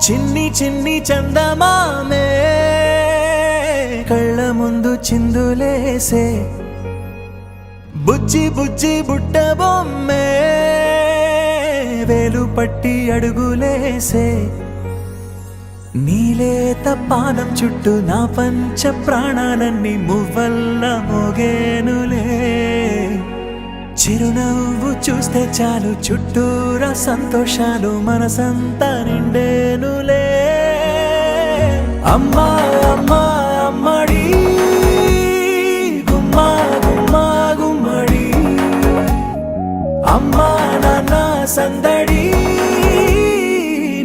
చిన్ని చిన్ని చందమామే కళ్ళ ముందు చిందులేసే బుజ్జి బుజ్జి బుట్ట బొమ్మే వేలు పట్టి అడుగులేసే నీలేత పాదం చుట్టూ నా పంచ ప్రాణాలన్నీ మువ్వల్ల మోగేనులే చిరునవ్వు చూస్తే చాలు చుట్టూరా సంతోషాలు మనసంతా నిండేనులే అమ్మా అమ్మా అమ్మడి గుమ్మా గుమ్మా గుమ్మడి అమ్మా నాన్న సందడి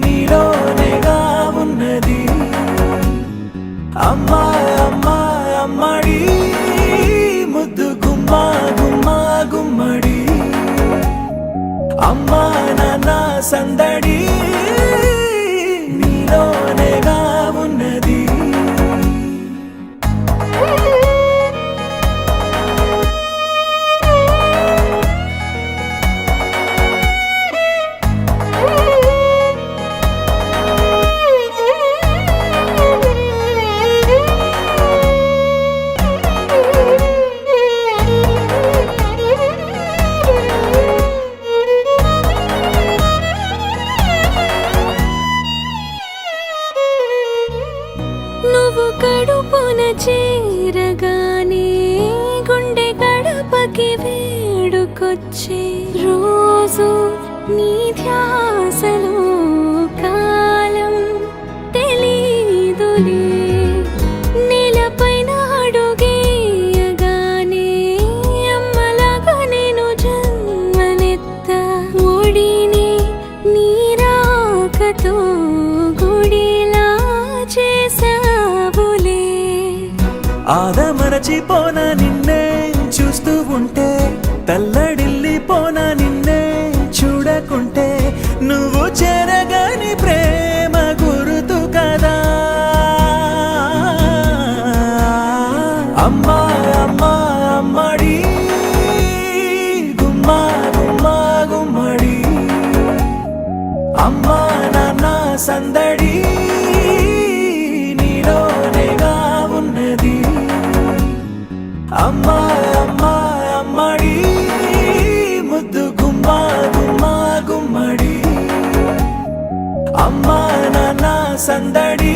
నీలోనేగా ఉన్నది అమ్మా అమ్మా అమ్మడి ముద్దు గుమ్మా గుమ్మా గుమ్మడి అమ్మా నాన్న సందడి నీలోనేగా ఉన్నది నువ్వు కడుపున చేరగానే గుండె గడపకి వేడుకొచ్చే రోజు నీ ధ్యాసలో కాలం తెలీదులే నేలపైన అడుగేయగానే అమ్మలాగా నేను జన్మనెత్త ఒడిని నీ రాకతో గుడిలా చేసావులే ఆదమరచిపోనా నిన్నే చూస్తూ ఉంటే తల్లడిల్లిపోనా నిన్నే చూడకుంటే నువ్వు చెరగని ప్రేమ గురుతు కదా అమ్మా అమ్మా అమ్మడి గుమ్మా గుమ్మా గుమ్మడి అమ్మా నాన్న సందడి నీలోనేగా ఉన్నది అమ్మా అమ్మా అమ్మడి ముద్దు గుమ్మా గుమ్మా గుమ్మడి అమ్మా నాన్న సందడి